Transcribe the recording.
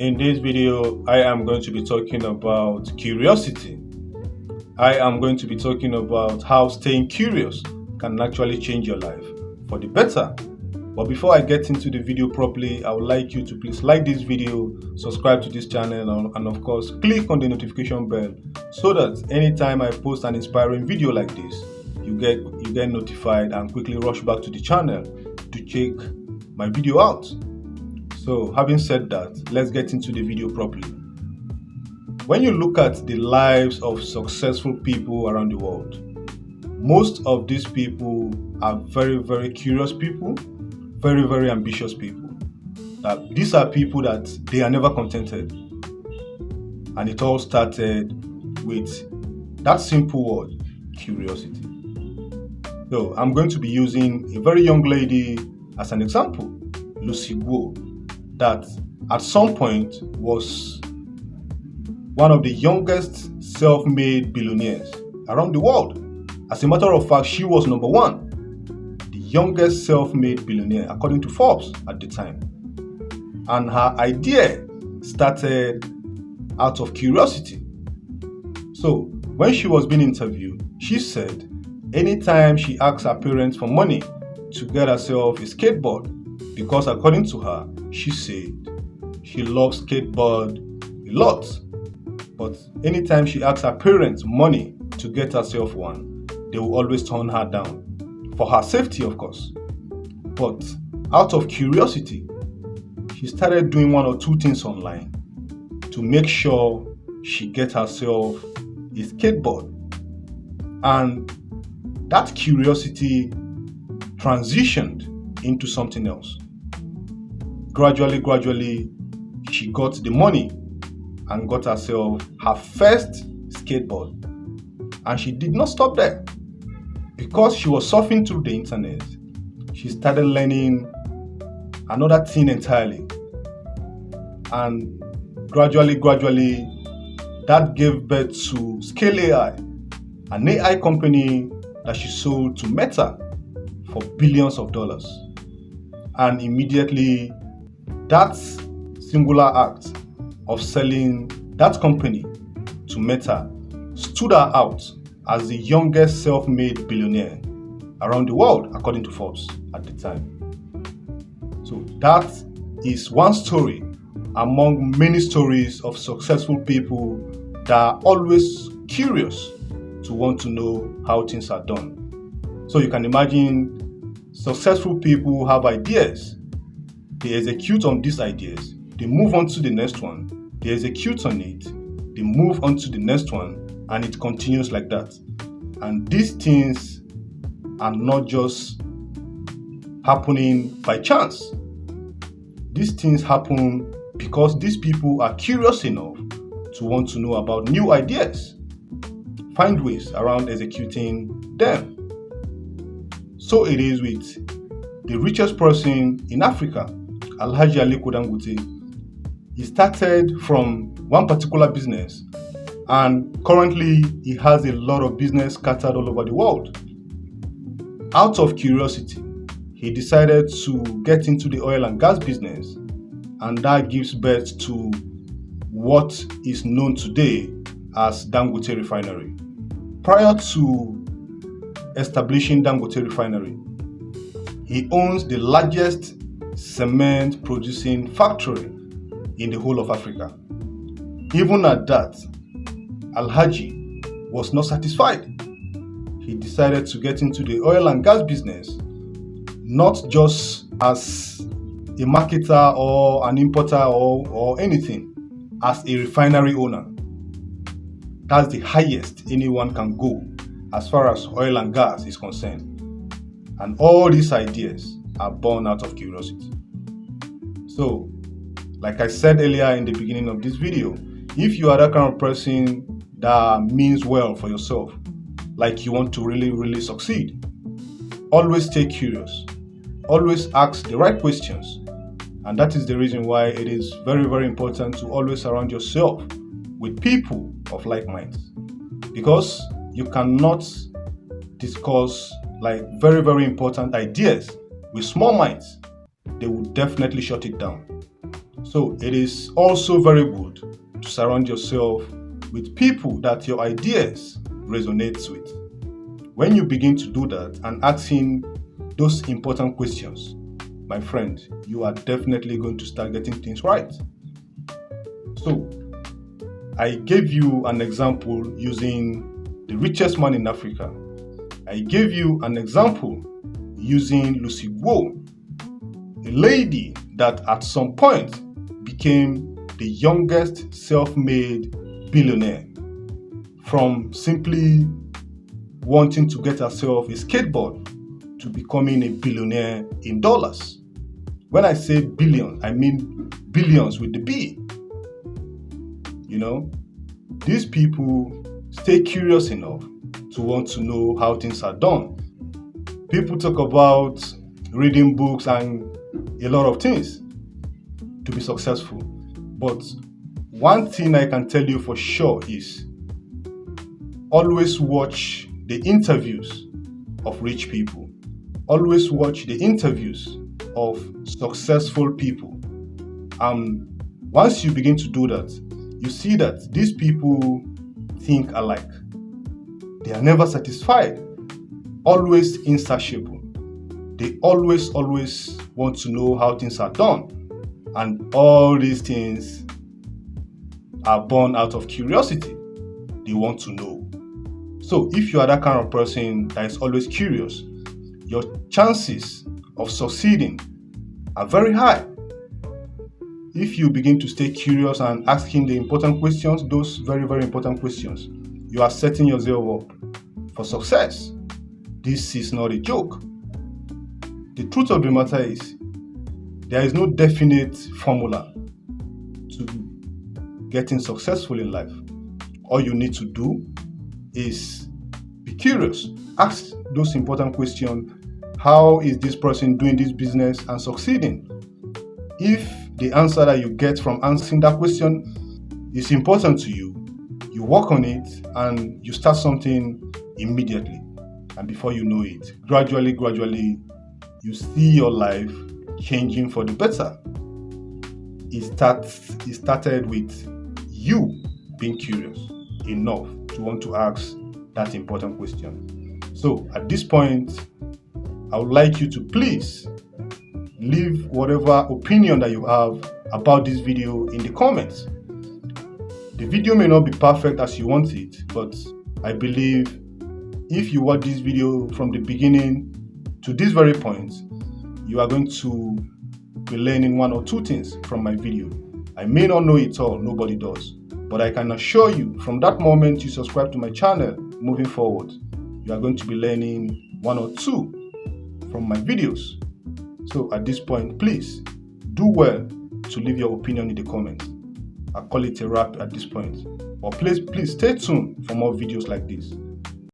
In this video, I am going to be talking about curiosity. I am going to be talking about how staying curious can actually change your life for the better. But before I get into the video properly, I would like you to please like this video, subscribe to this channel, and of course, click on the notification bell so that anytime I post an inspiring video like this, you get notified and quickly rush back to the channel to check my video out. So having said that, let's get into the video properly. When you look at the lives of successful people around the world, most of these people are very, very curious people, very, very ambitious people. These are people that they are never contented. And it all started with that simple word, curiosity. So I'm going to be using a very young lady as an example, Lucy Guo, that at some point was one of the youngest self-made billionaires around the world. As a matter of fact, she was number one, the youngest self-made billionaire according to Forbes at the time. And her idea started out of curiosity. So when she was being interviewed, she said anytime she asked her parents for money to get herself a skateboard, because according to her, she said she loves skateboard a lot. But anytime she asks her parents money to get herself one, they will always turn her down. For her safety, of course. But out of curiosity, she started doing one or two things online to make sure she gets herself a skateboard. And that curiosity transitioned into something else. Gradually, she got the money and got herself her first skateboard. And she did not stop there. Because she was surfing through the internet, she started learning another thing entirely. And gradually, that gave birth to Scale AI, an AI company that she sold to Meta for billions of dollars. And immediately, that singular act of selling that company to Meta stood her out as the youngest self-made billionaire around the world, according to Forbes at the time. So that is one story among many stories of successful people that are always curious to want to know how things are done. So you can imagine successful people have ideas. They execute on these ideas. They move on to the next one. They execute on it. They move on to the next one. And it continues like that. And these things are not just happening by chance. These things happen because these people are curious enough to want to know about new ideas, find ways around executing them. So it is with the richest person in Africa, Alhaji Aliko Dangote. He started from one particular business, and currently he has a lot of business scattered all over the world. Out of curiosity, he decided to get into the oil and gas business, and that gives birth to what is known today as Dangote Refinery. Prior to establishing Dangote Refinery, he owns the largest cement producing factory in the whole of Africa. Even at that, Alhaji was not satisfied. He decided to get into the oil and gas business, not just as a marketer or an importer or anything, as a refinery owner. That's the highest anyone can go as far as oil and gas is concerned. And all these ideas are born out of curiosity. So, like I said earlier in the beginning of this video, if you are that kind of person that means well for yourself, like you want to really succeed, always stay curious. Always ask the right questions. And that is the reason why it is very, very important to always surround yourself with people of like minds. Because you cannot discuss like very, very important ideas with small minds. They will definitely shut it down. So it is also very good to surround yourself with people that your ideas resonates with. When you begin to do that and asking those important questions, my friend, you are definitely going to start getting things right. So I gave you an example using the richest man in Africa. I gave you an example using Lucy Guo, a lady that at some point became the youngest self-made billionaire from simply wanting to get herself a skateboard to becoming a billionaire in dollars. When I say billion, I mean billions with the B. These people stay curious enough to want to know how things are done. People talk about reading books and a lot of things to be successful. But one thing I can tell you for sure is always watch the interviews of rich people. Always watch the interviews of successful people. Once you begin to do that, you see that these people think alike. They are never satisfied, always insatiable. They always want to know how things are done. And all these things are born out of curiosity. They want to know. So if you are that kind of person that is always curious, your chances of succeeding are very high. If you begin to stay curious and asking the important questions, those very, very important questions, you are setting yourself up for success. This is not a joke. The truth of the matter is, there is no definite formula to getting successful in life. All you need to do is be curious. Ask those important questions. How is this person doing this business and succeeding? If the answer that you get from answering that question is important to you, you work on it and you start something immediately. And before you know it, gradually, you see your life changing for the better. It started with you being curious enough to want to ask that important question. So at this point, I would like you to please leave whatever opinion that you have about this video in the comments. The video may not be perfect as you want it, but I believe if you watch this video from the beginning to this very point, you are going to be learning one or two things from my video. I may not know it all, nobody does, but I can assure you from that moment you subscribe to my channel, moving forward, you are going to be learning one or two from my videos. So at this point, please do well to leave your opinion in the comments. I'll call it a wrap at this point. But please stay tuned for more videos like this.